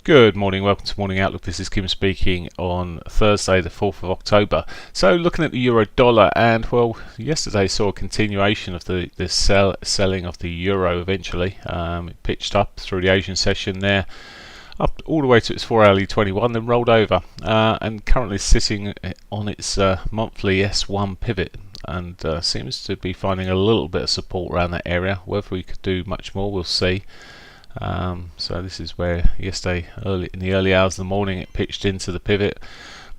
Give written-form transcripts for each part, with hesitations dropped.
Good morning, welcome to Morning Outlook. This is Kim speaking on Thursday, the 4th of October. So, looking at the euro dollar, and well, yesterday saw a continuation of the selling of the euro eventually. It pitched up through the Asian session there, up all the way to its 4-hourly 21, then rolled over, and currently sitting on its monthly S1 pivot. And seems to be finding a little bit of support around that area. Whether we could do much more, we'll see. So this is where yesterday, in the early hours of the morning, it pitched into the pivot.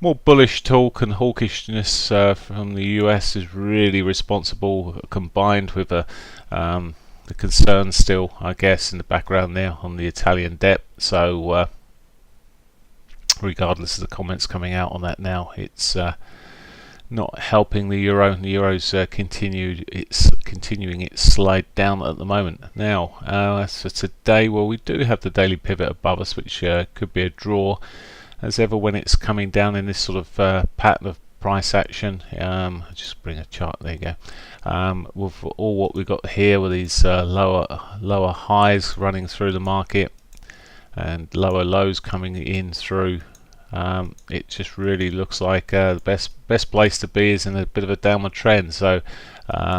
More bullish talk and hawkishness from the US is really responsible, combined with the concern still, I guess, in the background there on the Italian debt. So regardless of the comments coming out on that now, it's not helping the euro. The euro's continuing its slide down at the moment. Now, as for today, well, we do have the daily pivot above us, which could be a draw. As ever, when it's coming down in this sort of pattern of price action, I'll just bring a chart. There you go. With all what we've got here, with these lower highs running through the market and lower lows coming in through. It just really looks like the best place to be is in a bit of a downward trend. So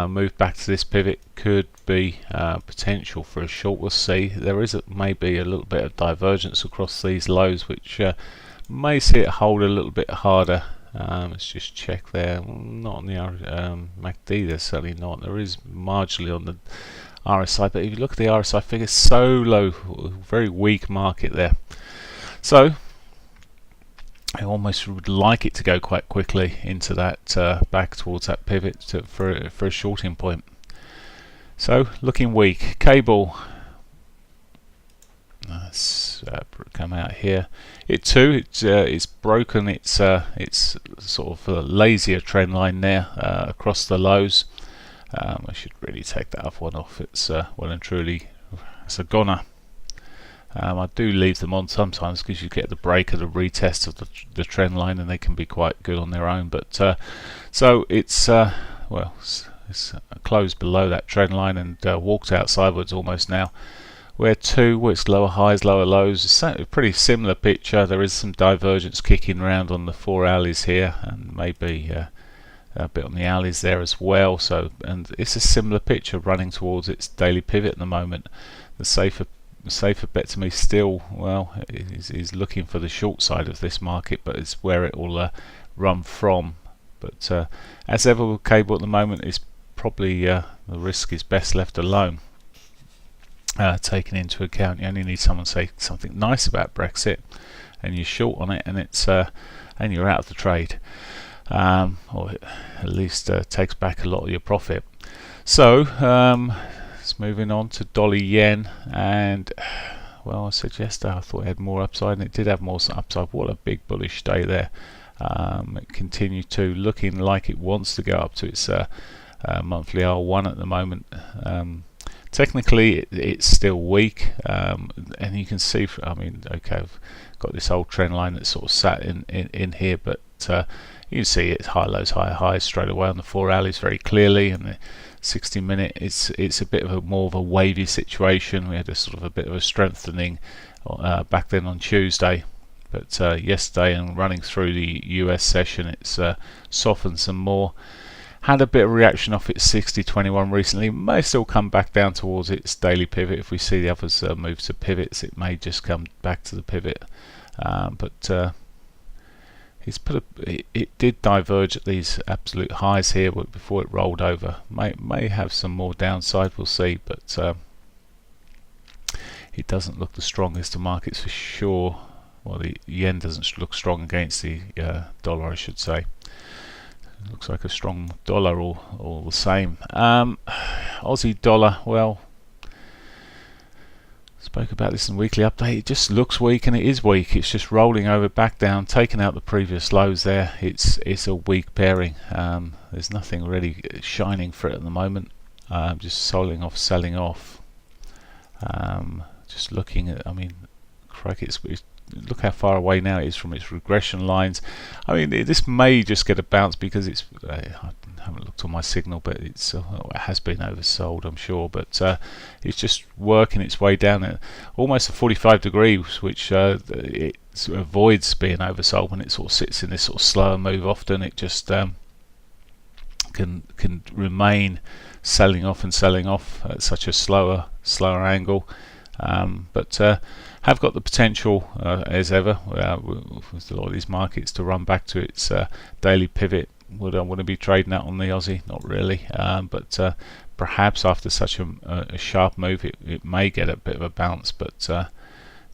move back to this pivot could be potential for a short. We'll see. There is maybe a little bit of divergence across these lows, which may see it hold a little bit harder. Let's just check there. Not on the MACD, there's certainly not. There is marginally on the RSI, but if you look at the RSI figure, so low, very weak market there. So I almost would like it to go quite quickly into that back towards that pivot for a shorting point. So looking weak. Cable. Let's come out here. It too, it's broken. It's sort of a lazier trend line there across the lows. I should really take that other one off. It's well and truly, it's a goner. I do leave them on sometimes because you get the break of the retest of the trend line, and they can be quite good on their own. But so it's well, it's closed below that trend line and walked out sideways almost now. Where it's lower highs, lower lows. It's a pretty similar picture. There is some divergence kicking around on the 4 hourlies here, and maybe a bit on the hourlies there as well. So, and it's a similar picture running towards its daily pivot at the moment. The safer bet to me still, well, is looking for the short side of this market, but it's where it will run from. But as ever with cable at the moment, it's probably the risk is best left alone. Taken into account, you only need someone to say something nice about Brexit, and you're short on it, and it's and you're out of the trade, or at least takes back a lot of your profit. So moving on to dollar yen, and well, I said yesterday I thought it had more upside, and it did have more upside. What a big bullish day there. It continued to looking like it wants to go up to its monthly R1 at the moment. Technically it's still weak, and you can see, I mean, okay, I've got this old trend line that's sort of sat in here, but you can see it's high lows, high highs straight away on the 4 hourlies very clearly, and the 60-minute it's a bit of a more of a wavy situation. We had a sort of a bit of a strengthening back then on Tuesday, but yesterday and running through the US session, it's softened some more. Had a bit of reaction off its 60-21 recently. May still come back down towards its daily pivot. If we see the others move to pivots, it may just come back to the pivot. But it did diverge at these absolute highs here before it rolled over. May have some more downside, we'll see, but it doesn't look the strongest of markets for sure. Well, the yen doesn't look strong against the dollar, I should say. Looks like a strong dollar all the same. Aussie dollar, well, spoke about this in the weekly update. It just looks weak, and it is weak. It's just rolling over back down, taking out the previous lows there. It's a weak pairing. There's nothing really shining for it at the moment. Just selling off. Just looking at, I mean, crikey, look how far away now it is from its regression lines. I mean, this may just get a bounce because it's haven't looked on my signal, but it has been oversold, I'm sure. But it's just working its way down at almost 45 degrees, which it sort of avoids being oversold when it sort of sits in this sort of slower move. Often it just can remain selling off at such a slower angle. But have got the potential, as ever, with a lot of these markets, to run back to its daily pivot. Would I want to be trading that on the Aussie? Not really, but perhaps after such a sharp move, it may get a bit of a bounce, but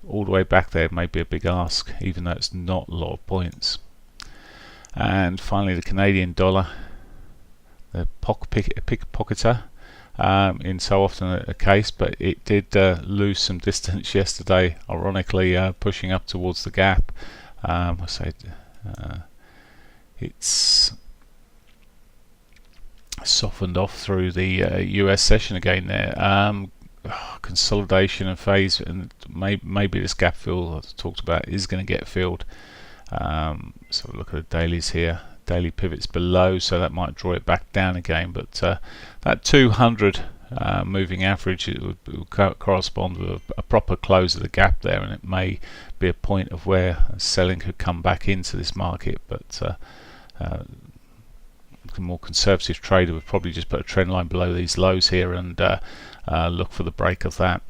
all the way back there may be a big ask, even though it's not a lot of points. And finally, the Canadian dollar, the pickpocketer. In so often a case, but it did lose some distance yesterday, ironically pushing up towards the gap. It's softened off through the US session again there. Consolidation and phase, and maybe this gap fill I talked about is going to get filled. So look at the dailies here. Daily pivots below, so that might draw it back down again, but that 200 moving average, it would correspond with a proper close of the gap there, and it may be a point of where selling could come back into this market. But a more conservative trader would probably just put a trend line below these lows here and look for the break of that.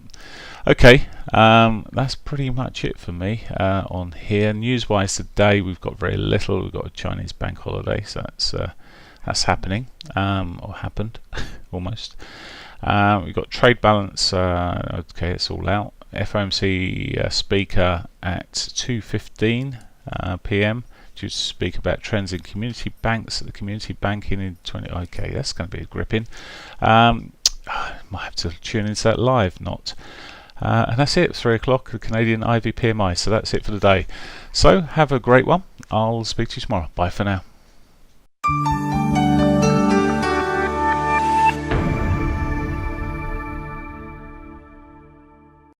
Okay, that's pretty much it for me on here. News-wise today, we've got very little. We've got a Chinese bank holiday, so that's happening, or happened, almost. We've got trade balance. Okay, it's all out. FOMC speaker at 2:15 p.m. to speak about trends in community banks. The community banking in 20. Okay, that's going to be a gripping. Might have to tune into that live, not. And that's it, 3 o'clock, the Canadian IV PMI. So that's it for the day. So have a great one. I'll speak to you tomorrow. Bye for now.